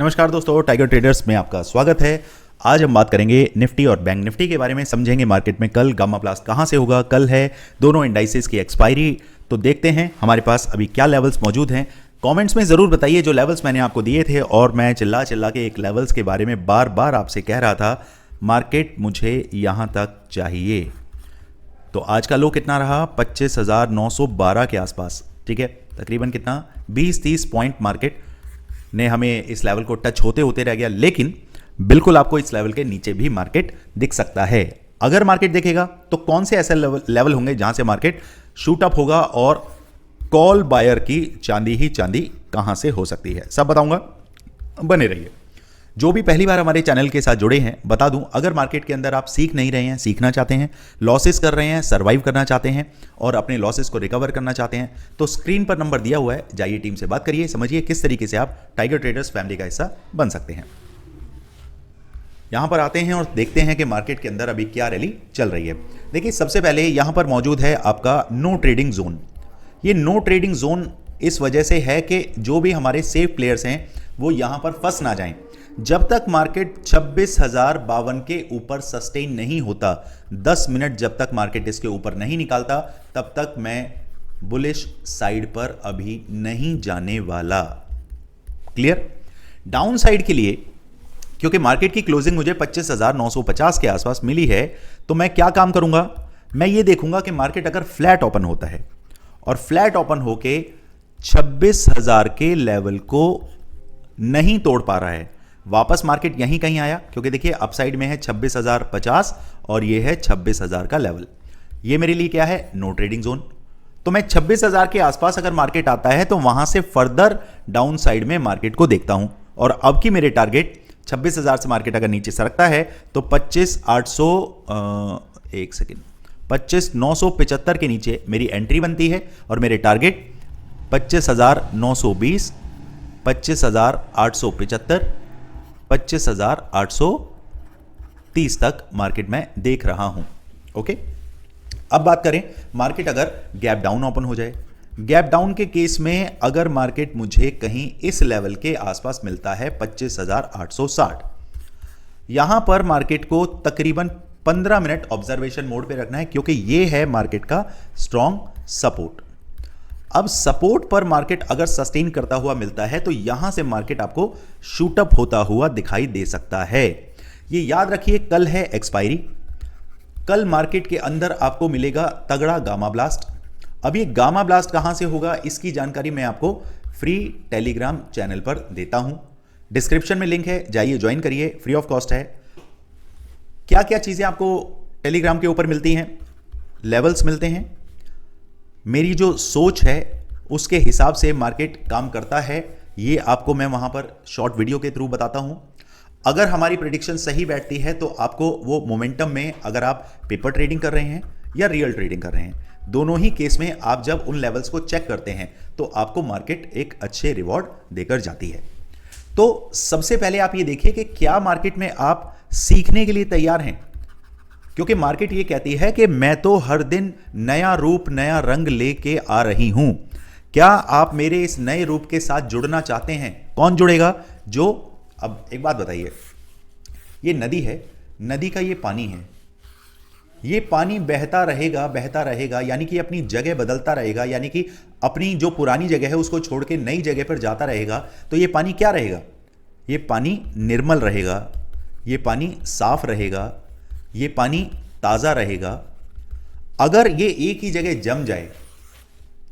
नमस्कार दोस्तों, tiger traders में आपका स्वागत है। आज हम बात करेंगे निफ्टी और बैंक निफ्टी के बारे में। समझेंगे मार्केट में कल गामा ब्लास्ट कहां से होगा। कल है दोनों इंडाइसेस की एक्सपायरी, तो देखते हैं हमारे पास अभी क्या लेवल्स मौजूद हैं। कमेंट्स में ज़रूर बताइए जो लेवल्स मैंने आपको दिए थे। और मैं चिल्ला चिल्ला के एक लेवल्स के बारे में बार बार आपसे कह रहा था, मार्केट मुझे यहाँ तक चाहिए। तो आज का लो कितना रहा? 25,912 के आसपास। ठीक है, तकरीबन कितना 20-30 पॉइंट मार्केट ने हमें इस लेवल को टच होते होते रह गया। लेकिन बिल्कुल आपको इस लेवल के नीचे भी मार्केट दिख सकता है। अगर मार्केट देखेगा तो कौन से ऐसे लेवल होंगे जहां से मार्केट शूट अप होगा और कॉल बायर की चांदी ही चांदी कहां से हो सकती है, सब बताऊंगा, बने रहिए। जो भी पहली बार हमारे चैनल के साथ जुड़े हैं, बता दूं, अगर मार्केट के अंदर आप सीख नहीं रहे हैं, सीखना चाहते हैं, लॉसेस कर रहे हैं, सर्वाइव करना चाहते हैं और अपने लॉसेस को रिकवर करना चाहते हैं, तो स्क्रीन पर नंबर दिया हुआ है, जाइए टीम से बात करिए, समझिए किस तरीके से आप टाइगर ट्रेडर्स फैमिली का हिस्सा बन सकते हैं। यहां पर आते हैं और देखते हैं कि मार्केट के अंदर अभी क्या रैली चल रही है। देखिए, सबसे पहले यहां पर मौजूद है आपका नो ट्रेडिंग जोन। ये नो ट्रेडिंग जोन इस वजह से है कि जो भी हमारे सेफ प्लेयर्स हैं वो यहां पर फंस ना जाएं। जब तक मार्केट 26,052 के ऊपर सस्टेन नहीं होता, 10 मिनट जब तक मार्केट इसके ऊपर नहीं निकालता, तब तक मैं बुलिश साइड पर अभी नहीं जाने वाला। क्लियर? डाउन साइड के लिए, क्योंकि मार्केट की क्लोजिंग मुझे 25,950 के आसपास मिली है, तो मैं क्या काम करूंगा? मैं ये देखूंगा कि मार्केट अगर फ्लैट ओपन होता है और फ्लैट ओपन होके 26,000 के लेवल को नहीं तोड़ पा रहा है, वापस मार्केट यहीं कहीं आया, क्योंकि देखिए अपसाइड में है 26,050 और ये है 26,000 का लेवल। ये मेरे लिए क्या है? No trading zone. तो मैं 26,000 के आसपास अगर मार्केट आता है तो वहां से फर्दर डाउन साइड में मार्केट को देखता हूं। और अब की मेरे टारगेट 26,000 से मार्केट अगर नीचे सरकता है तो 25,975 के नीचे मेरी एंट्री बनती है और मेरे टारगेट 25,920, 25,875, 25,830 तक मार्केट में देख रहा हूं। ओके, अब बात करें, मार्केट अगर गैप डाउन ओपन हो जाए, गैप डाउन के केस में अगर मार्केट मुझे कहीं इस लेवल के आसपास मिलता है 25,860, यहां पर मार्केट को तकरीबन 15 मिनट ऑब्जर्वेशन मोड पे रखना है, क्योंकि यह है मार्केट का स्ट्रॉन्ग सपोर्ट। अब सपोर्ट पर मार्केट अगर सस्टेन करता हुआ मिलता है तो यहां से मार्केट आपको शूटअप होता हुआ दिखाई दे सकता है। ये याद रखिए, कल है एक्सपायरी। कल मार्केट के अंदर आपको मिलेगा तगड़ा गामा ब्लास्ट। अब ये गामा ब्लास्ट कहां से होगा, इसकी जानकारी मैं आपको फ्री टेलीग्राम चैनल पर देता हूं। डिस्क्रिप्शन में लिंक है, जाइए ज्वाइन करिए, फ्री ऑफ कॉस्ट है। क्या क्या चीजें आपको टेलीग्राम के ऊपर मिलती हैं? लेवल्स मिलते हैं, मेरी जो सोच है उसके हिसाब से मार्केट काम करता है, ये आपको मैं वहां पर शॉर्ट वीडियो के थ्रू बताता हूं। अगर हमारी प्रेडिक्शन सही बैठती है तो आपको वो मोमेंटम में, अगर आप पेपर ट्रेडिंग कर रहे हैं या रियल ट्रेडिंग कर रहे हैं, दोनों ही केस में आप जब उन लेवल्स को चेक करते हैं तो आपको मार्केट एक अच्छे रिवॉर्ड देकर जाती है। तो सबसे पहले आप ये देखिए कि क्या मार्केट में आप सीखने के लिए तैयार हैं, क्योंकि मार्केट ये कहती है कि मैं तो हर दिन नया रूप नया रंग लेके आ रही हूं। क्या आप मेरे इस नए रूप के साथ जुड़ना चाहते हैं? कौन जुड़ेगा? जो, अब एक बात बताइए, ये नदी है, नदी का ये पानी है, ये पानी बहता रहेगा बहता रहेगा, यानी कि अपनी जगह बदलता रहेगा, यानी कि अपनी जो पुरानी जगह है उसको छोड़ के नई जगह पर जाता रहेगा। तो ये पानी क्या रहेगा? ये पानी निर्मल रहेगा, ये पानी साफ रहेगा, ये पानी ताज़ा रहेगा। अगर ये एक ही जगह जम जाए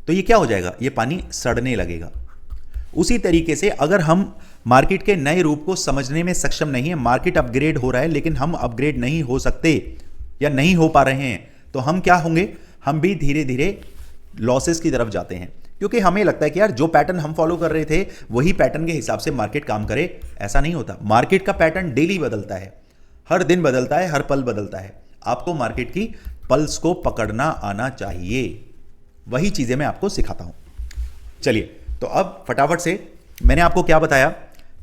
तो ये क्या हो जाएगा? ये पानी सड़ने लगेगा। उसी तरीके से अगर हम मार्केट के नए रूप को समझने में सक्षम नहीं है, मार्केट अपग्रेड हो रहा है लेकिन हम अपग्रेड नहीं हो सकते या नहीं हो पा रहे हैं, तो हम क्या होंगे? हम भी धीरे धीरे लॉसेस की तरफ जाते हैं, क्योंकि हमें लगता है कि यार जो पैटर्न हम फॉलो कर रहे थे वही पैटर्न के हिसाब से मार्केट काम करे। ऐसा नहीं होता। मार्केट का पैटर्न डेली बदलता है, हर दिन बदलता है, हर पल बदलता है। आपको मार्केट की पल्स को पकड़ना आना चाहिए, वही चीजें मैं आपको सिखाता हूं। चलिए, तो अब फटाफट से मैंने आपको क्या बताया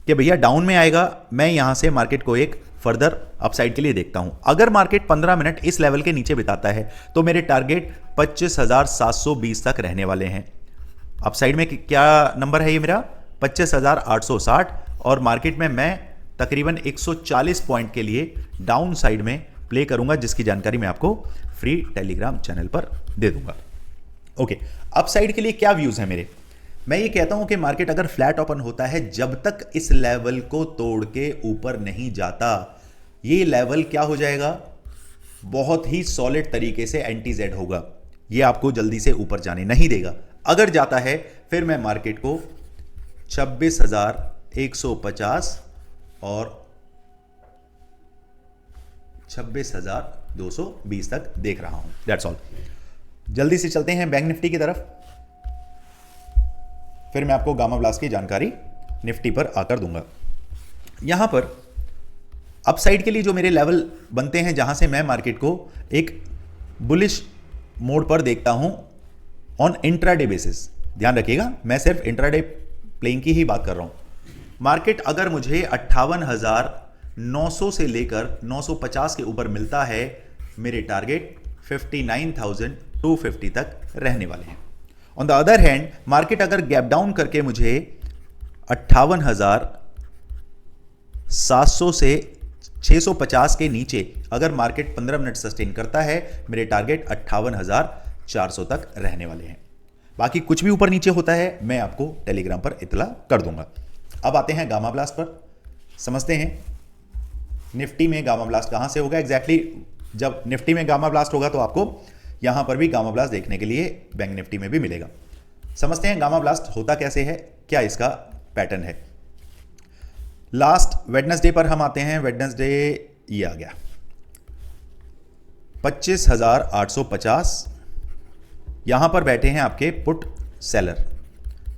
कि भैया डाउन में आएगा, मैं यहां से मार्केट को एक फर्दर अपसाइड के लिए देखता हूं। अगर मार्केट 15 मिनट इस लेवल के नीचे बिताता है तो मेरे टारगेट 25,720 तक रहने वाले हैं। अपसाइड में क्या नंबर है ये मेरा? 25,860 और मार्केट में मैं तकरीबन 140 पॉइंट के लिए डाउन साइड में प्ले करूंगा, जिसकी जानकारी मैं आपको फ्री टेलीग्राम चैनल पर दे दूंगा। ओके, अप साइड के लिए क्या व्यूज है मेरे? मैं ये कहता हूं कि मार्केट अगर फ्लैट ओपन होता है, जब तक इस लेवल को तोड़ के ऊपर नहीं जाता, ये लेवल क्या हो जाएगा, बहुत ही सॉलिड तरीके से एंटी जेड होगा, ये आपको जल्दी से ऊपर जाने नहीं देगा। अगर जाता है फिर मैं मार्केट को 26,150 और 26,220 तक देख रहा हूं। That's all. जल्दी से चलते हैं बैंक निफ्टी की तरफ, फिर मैं आपको गामा ब्लास्ट की जानकारी निफ्टी पर आकर दूंगा। यहां पर अपसाइड के लिए जो मेरे लेवल बनते हैं, जहां से मैं मार्केट को एक बुलिश मोड पर देखता हूं ऑन इंट्राडे बेसिस। ध्यान रखिएगा, मैं सिर्फ इंट्राडे प्लेइंग की ही बात कर रहा हूं। मार्केट अगर मुझे 58,900 से लेकर 950 के ऊपर मिलता है, मेरे टारगेट 59,250 तक रहने वाले हैं। On the other hand, market अगर गैप डाउन करके मुझे 58,700 से 650 के नीचे अगर मार्केट 15 मिनट सस्टेन करता है, मेरे टारगेट 58,400 तक रहने वाले हैं। बाकी कुछ भी ऊपर नीचे होता है मैं आपको टेलीग्राम पर इतला कर दूंगा। अब आते हैं गामा ब्लास्ट पर, समझते हैं निफ्टी में गामा ब्लास्ट कहां से होगा एग्जैक्टली। जब निफ्टी में गामा ब्लास्ट होगा तो आपको यहां पर भी गामा ब्लास्ट देखने के लिए बैंक निफ्टी में भी मिलेगा। समझते हैं गामा ब्लास्ट होता कैसे है, क्या इसका पैटर्न है। लास्ट वेडनेसडे पर हम आते हैं। वेडनेसडे ये आ गया 25,850। यहां पर बैठे हैं आपके पुट सेलर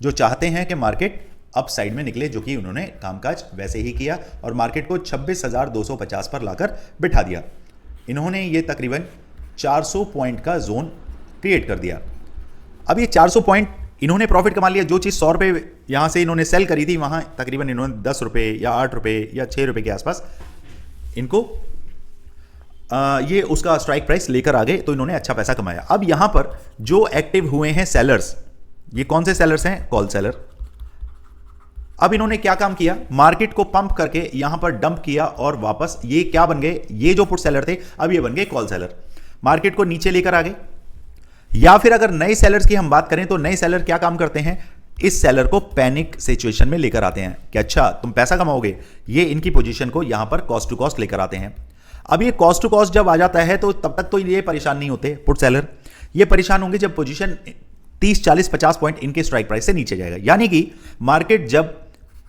जो चाहते हैं कि मार्केट अप साइड में निकले, जो कि उन्होंने कामकाज वैसे ही किया और मार्केट को 26,250 पर लाकर बिठा दिया। इन्होंने ये तकरीबन 400 पॉइंट का जोन क्रिएट कर दिया। अब ये 400 पॉइंट इन्होंने प्रॉफिट कमा लिया। जो चीज़ 100 रुपये यहाँ से इन्होंने सेल करी थी, वहाँ तकरीबन इन्होंने 10 रुपये या 8 रुपये या 6 रुपये के आसपास इनको ये उसका स्ट्राइक प्राइस लेकर आ गए, तो इन्होंने अच्छा पैसा कमाया। अब यहाँ पर जो एक्टिव हुए हैं सेलर्स, ये कौन से सेलर्स हैं? Call seller. अब इन्होंने क्या काम किया, मार्केट को पंप करके यहां पर डंप किया और वापस ये क्या बन गए, ये जो पुट सेलर थे अब ये बन गए कॉल सेलर। मार्केट को नीचे लेकर आ गए। या फिर अगर नए सेलर्स की हम बात करें तो नए सेलर क्या काम करते हैं, इस सेलर को पैनिक सिचुएशन में लेकर आते हैं कि अच्छा तुम पैसा कमाओगे, ये इनकी पोजीशन को यहां पर कॉस्ट टू कॉस्ट लेकर आते हैं। अब ये कॉस्ट टू कॉस्ट जब आ जाता है तो तब तक तो ये परेशान नहीं होते पुट सेलर, ये परेशान होंगे जब पोजीशन 30, 40, 50 पॉइंट इनके स्ट्राइक प्राइस से नीचे जाएगा। यानी कि मार्केट जब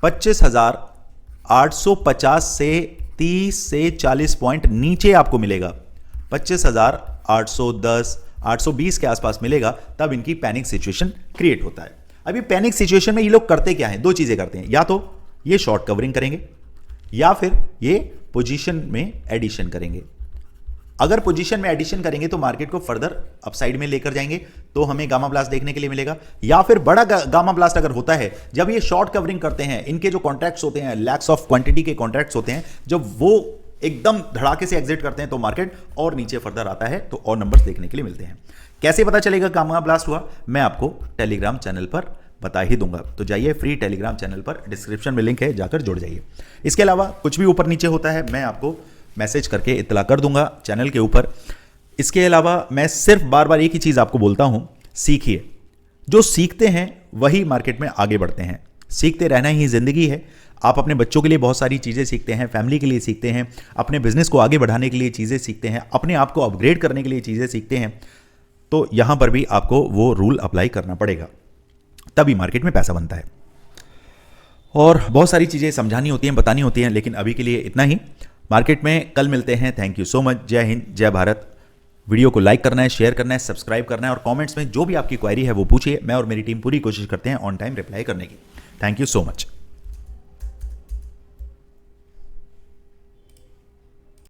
25,850 से 30 से 40 पॉइंट नीचे आपको मिलेगा, 25,810, 820 के आसपास मिलेगा, तब इनकी पैनिक सिचुएशन क्रिएट होता है। अभी पैनिक सिचुएशन में ये लोग करते क्या हैं, दो चीजें करते हैं, या तो ये शॉर्ट कवरिंग करेंगे या फिर ये पोजीशन में एडिशन करेंगे। अगर पोजीशन में एडिशन करेंगे तो मार्केट को फर्दर अपसाइड में लेकर जाएंगे, तो हमें गामा ब्लास्ट देखने के लिए मिलेगा। या फिर बड़ा गामा ब्लास्ट अगर होता है, जब ये शॉर्ट कवरिंग करते हैं, इनके जो कॉन्ट्रैक्ट्स होते हैं, लैक्स ऑफ क्वांटिटी के कॉन्ट्रैक्ट्स होते हैं, जब वो एकदम धड़ाके से एग्जिट करते हैं तो मार्केट और नीचे फर्दर आता है, तो और नंबर्स देखने के लिए मिलते हैं। कैसे पता चलेगा गामा ब्लास्ट हुआ, मैं आपको टेलीग्राम चैनल पर बता ही दूंगा। तो जाइए फ्री टेलीग्राम चैनल पर, डिस्क्रिप्शन में लिंक है, जाकर जुड़ जाइए। इसके अलावा कुछ भी ऊपर नीचे होता है मैं आपको मैसेज करके इत्तला कर दूंगा चैनल के ऊपर। इसके अलावा मैं सिर्फ बार बार एक ही चीज़ आपको बोलता हूं, सीखिए। जो सीखते हैं वही मार्केट में आगे बढ़ते हैं। सीखते रहना ही ज़िंदगी है। आप अपने बच्चों के लिए बहुत सारी चीज़ें सीखते हैं, फैमिली के लिए सीखते हैं, अपने बिजनेस को आगे बढ़ाने के लिए चीज़ें सीखते हैं, अपने आप को अपग्रेड करने के लिए चीज़ें सीखते हैं। तो यहाँ पर भी आपको वो रूल अप्लाई करना पड़ेगा, तभी मार्केट में पैसा बनता है। और बहुत सारी चीज़ें समझानी होती हैं, बतानी होती हैं, लेकिन अभी के लिए इतना ही। मार्केट में कल मिलते हैं। Thank you so much. जय हिंद, जय भारत। वीडियो को लाइक करना है, शेयर करना है, सब्सक्राइब करना है और कमेंट्स में जो भी आपकी क्वेरी है वो पूछिए। मैं और मेरी टीम पूरी कोशिश करते हैं ऑन टाइम रिप्लाई करने की। Thank you so much.